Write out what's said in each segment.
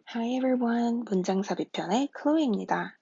Hi everyone. 문장 삽입편의 클로이입니다.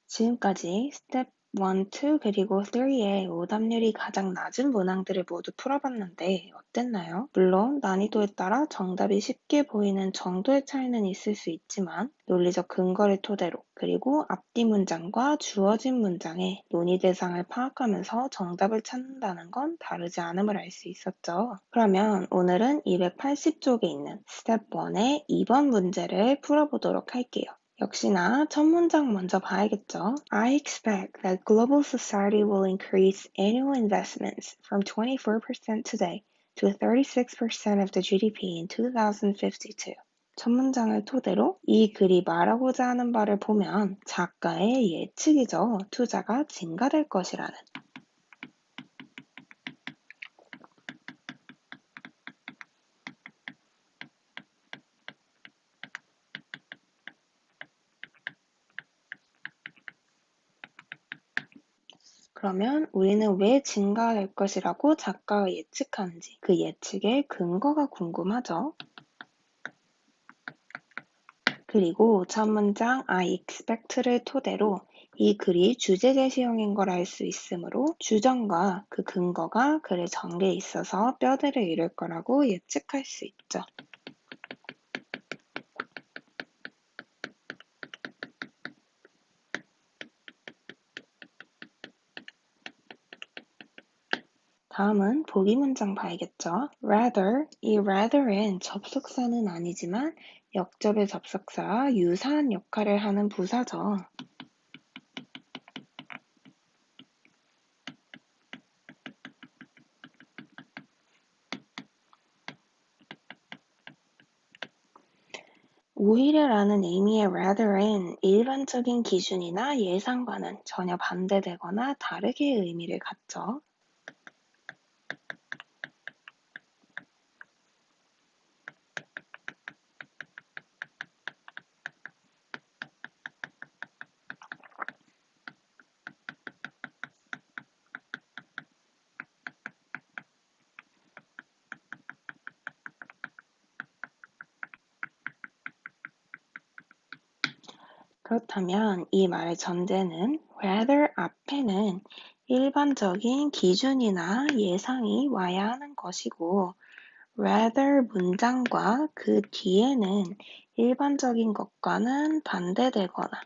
지금까지 스텝 1, 2 그리고 3의 오답률이 가장 낮은 문항들을 모두 풀어봤는데 어땠나요? 물론 난이도에 따라 정답이 쉽게 보이는 정도의 차이는 있을 수 있지만 논리적 근거를 토대로 그리고 앞뒤 문장과 주어진 문장의 논의 대상을 파악하면서 정답을 찾는다는 건 다르지 않음을 알 수 있었죠. 그러면 오늘은 280쪽에 있는 스텝 1의 2번 문제를 풀어보도록 할게요. 역시나 첫 문장 먼저 봐야겠죠. I expect that global society will increase annual investments from 24% today to 36% of the GDP in 2052. 첫 문장을 토대로 이 글이 말하고자 하는 바를 보면 작가의 예측이죠. 투자가 증가될 것이라는. 그러면 우리는 왜 증가할 것이라고 작가가 예측하는지 그 예측의 근거가 궁금하죠. 그리고 첫 문장 I expect를 토대로 이 글이 주제 제시형인 걸 알 수 있으므로 주정과 그 근거가 글의 전개에 있어서 뼈대를 이룰 거라고 예측할 수 있죠. 다음은 보기 문장 봐야겠죠. Rather, 이 rather은 접속사는 아니지만 역접의 접속사와 유사한 역할을 하는 부사죠. 오히려라는 의미의 rather은 일반적인 기준이나 예상과는 전혀 반대되거나 다르게 의미를 갖죠. 그렇다면 이 말의 전제는 rather 앞에는 일반적인 기준이나 예상이 와야 하는 것이고 rather 문장과 그 뒤에는 일반적인 것과는 반대되거나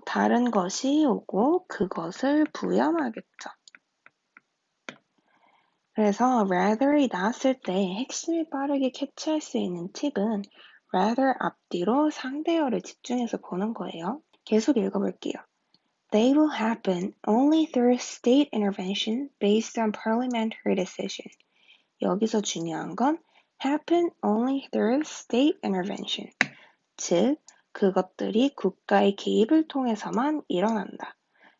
다른 것이 오고 그것을 부연하겠죠. 그래서 rather이 나왔을 때 핵심을 빠르게 캐치할 수 있는 팁은 rather 앞뒤로 상대어를 집중해서 보는 거예요. 계속 읽어볼게요. They will happen only through state intervention based on parliamentary decision. 여기서 중요한 건 happen only through state intervention. 즉, 그것들이 국가의 개입을 통해서만 일어난다.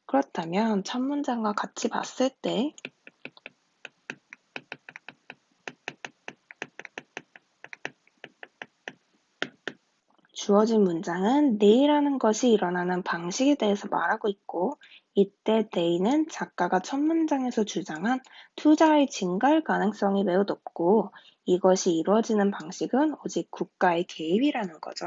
그렇다면 첫 문장과 같이 봤을 때 주어진 문장은 they라는 것이 일어나는 방식에 대해서 말하고 있고 이때 they는 작가가 첫 문장에서 주장한 투자의 증가할 가능성이 매우 높고 이것이 이루어지는 방식은 오직 국가의 개입이라는 거죠.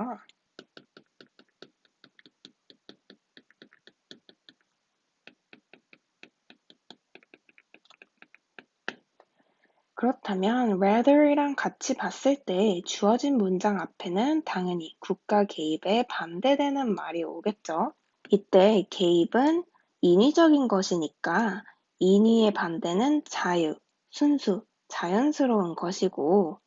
그렇다면 rather이랑 같이 봤을 때 주어진 문장 앞에는 당연히 국가 개입에 반대되는 말이 오겠죠. 이때 개입은 인위적인 것이니까 인위의 반대는 자유, 순수, 자연스러운 것이고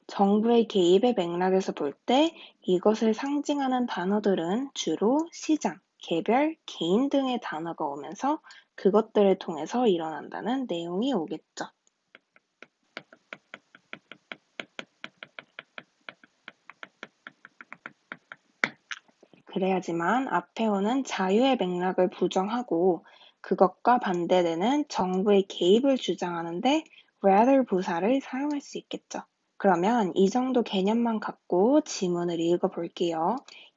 정부의 개입의 맥락에서 볼 때 이것을 상징하는 단어들은 주로 시장, 개별, 개인 등의 단어가 오면서 그것들을 통해서 일어난다는 내용이 오겠죠. 그래야지만 앞에 오는 자유의 맥락을 부정하고 그것과 반대되는 정부의 개입을 주장하는데 rather 부사를 사용할 수 있겠죠. 그러면 이 정도 개념만 갖고 지문을 읽어볼게요.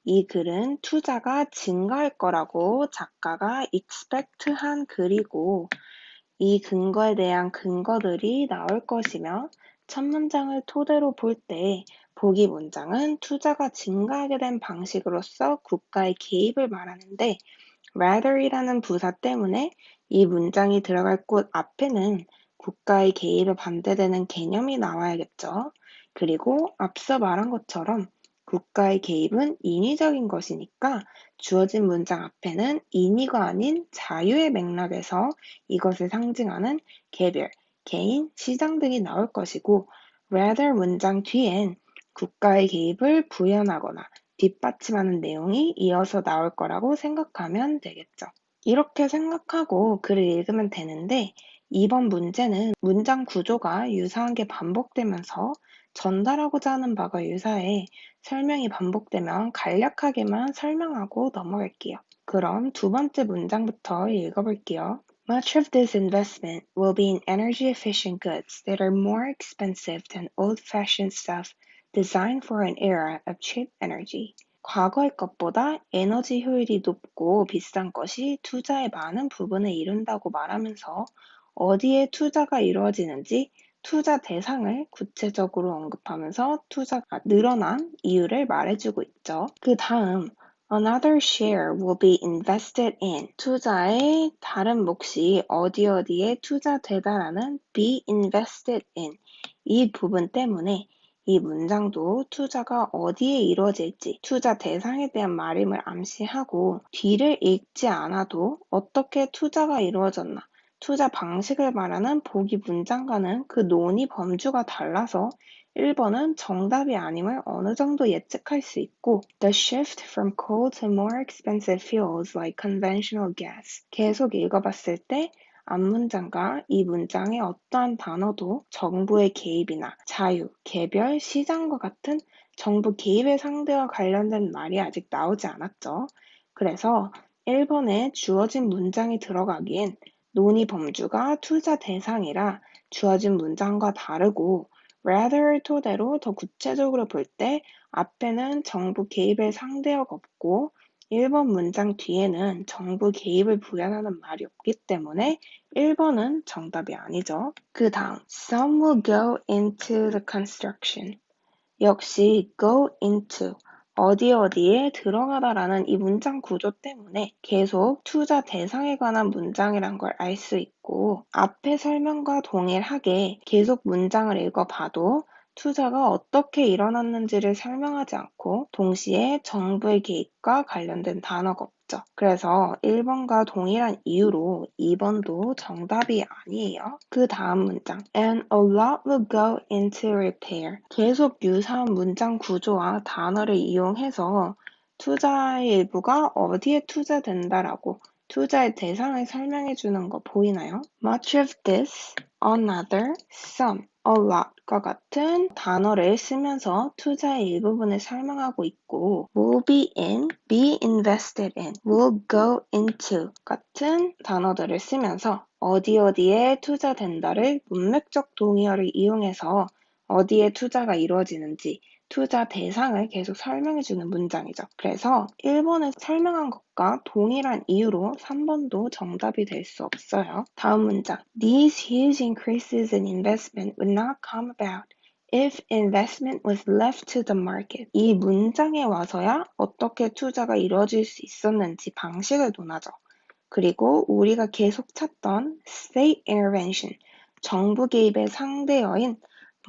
이 글은 투자가 증가할 거라고 작가가 expect한 글이고 이 근거에 대한 근거들이 나올 것이며 첫 문장을 토대로 볼 때 보기 문장은 투자가 증가하게 된 방식으로서 국가의 개입을 말하는데 rather이라는 부사 때문에 이 문장이 들어갈 곳 앞에는 국가의 개입에 반대되는 개념이 나와야겠죠. 그리고 앞서 말한 것처럼 국가의 개입은 인위적인 것이니까 주어진 문장 앞에는 인위가 아닌 자유의 맥락에서 이것을 상징하는 개별, 개인, 시장 등이 나올 것이고 rather 문장 뒤엔 국가의 개입을 부연하거나 뒷받침하는 내용이 이어서 나올 거라고 생각하면 되겠죠. 이렇게 생각하고 글을 읽으면 되는데 이번 문제는 문장 구조가 유사한 게 반복되면서 전달하고자 하는 바가 유사해 설명이 반복되면 간략하게만 설명하고 넘어갈게요. 그럼 두 번째 문장부터 읽어볼게요. Much of this investment will be in energy efficient goods that are more expensive than old-fashioned stuff designed for an era of cheap energy. 과거의 것보다 에너지 효율이 높고 비싼 것이 투자의 많은 부분을 이룬다고 말하면서 어디에 투자가 이루어지는지 투자 대상을 구체적으로 언급하면서 투자가 늘어난 이유를 말해주고 있죠. 그 다음 Another share will be invested in. 투자의 다른 몫이 어디에 투자되다라는 be invested in. 이 부분 때문에 이 문장도 투자가 어디에 이루어질지 투자 대상에 대한 말임을 암시하고 뒤를 읽지 않아도 어떻게 투자가 이루어졌나 투자 방식을 말하는 보기 문장과는 그 논의 범주가 달라서 1번은 정답이 아님을 어느 정도 예측할 수 있고 The shift from coal to more expensive fuels like conventional gas 계속 읽어봤을 때 앞문장과 이 문장의 어떠한 단어도 정부의 개입이나 자유, 개별, 시장과 같은 정부 개입의 상대와 관련된 말이 아직 나오지 않았죠. 그래서 1번에 주어진 문장이 들어가기엔 논의 범주가 투자 대상이라 주어진 문장과 다르고 rather를 토대로 더 구체적으로 볼 때 앞에는 정부 개입의 상대어가 없고 1번 문장 뒤에는 정부 개입을 부연하는 말이 없기 때문에 1번은 정답이 아니죠. 그 다음, some will go into the construction. 역시 go into, 어디에 들어가다라는 이 문장 구조 때문에 계속 투자 대상에 관한 문장이란 걸 알 수 있고 앞의 설명과 동일하게 계속 문장을 읽어봐도 투자가 어떻게 일어났는지를 설명하지 않고 동시에 정부의 개입과 관련된 단어가 없죠. 그래서 1번과 동일한 이유로 2번도 정답이 아니에요. 그 다음 문장 And a lot will go into repair. 계속 유사한 문장 구조와 단어를 이용해서 투자의 일부가 어디에 투자된다라고 투자의 대상을 설명해 주는 거 보이나요? Much of this, another, some, a lot과 같은 단어를 쓰면서 투자의 일부분을 설명하고 있고 will be in, be invested in, will go into 같은 단어들을 쓰면서 어디에 투자된다를 문맥적 동의어를 이용해서 어디에 투자가 이루어지는지 투자 대상을 계속 설명해주는 문장이죠. 그래서 1번에 설명한 것과 동일한 이유로 3번도 정답이 될 수 없어요. 다음 문장. These huge increases in investment would not come about if investment was left to the market. 이 문장에 와서야 어떻게 투자가 이루어질 수 있었는지 방식을 논하죠. 그리고 우리가 계속 찾던 state intervention, 정부 개입의 상대어인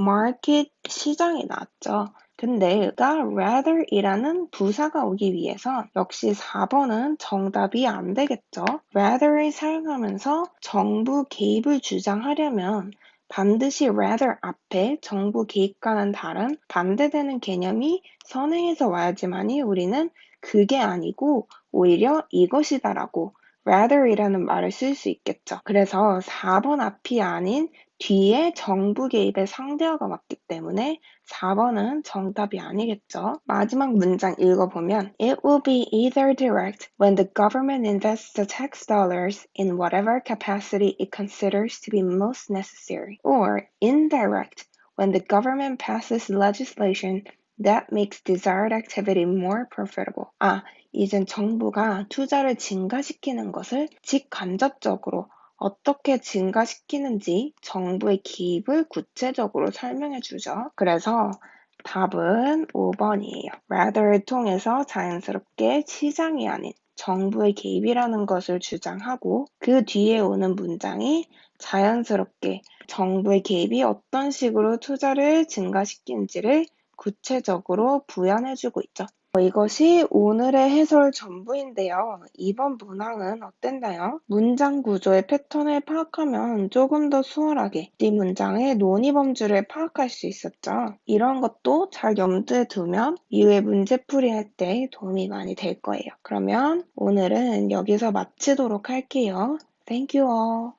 market, 시장이 나왔죠. 근데 가 rather이라는 부사가 오기 위해서 역시 4번은 정답이 안 되겠죠. rather를 사용하면서 정부 개입을 주장하려면 반드시 rather 앞에 정부 개입과는 다른 반대되는 개념이 선행해서 와야지만이 우리는 그게 아니고 오히려 이것이다라고 rather이라는 말을 쓸 수 있겠죠. 그래서 4번 앞이 아닌 뒤에 정부 개입의 상대어가 왔기 때문에 4번은 정답이 아니겠죠. 마지막 문장 읽어보면 It will be either direct when the government invests the tax dollars in whatever capacity it considers to be most necessary, or indirect when the government passes legislation That makes desired activity more profitable. 이젠 정부가 투자를 증가시키는 것을 직간접적으로 어떻게 증가시키는지 정부의 기입을 구체적으로 설명해 주죠. 그래서 답은 5번이에요. rather를 통해서 자연스럽게 시장이 아닌 정부의 개입이라는 것을 주장하고 그 뒤에 오는 문장이 자연스럽게 정부의 개입이 어떤 식으로 투자를 증가시키는지를 구체적으로 부연해주고 있죠. 이것이 오늘의 해설 전부인데요. 이번 문항은 어땠나요? 문장 구조의 패턴을 파악하면 조금 더 수월하게 이 문장의 논의 범주를 파악할 수 있었죠. 이런 것도 잘 염두에 두면 이후에 문제풀이 할 때 도움이 많이 될 거예요. 그러면 오늘은 여기서 마치도록 할게요. Thank you all.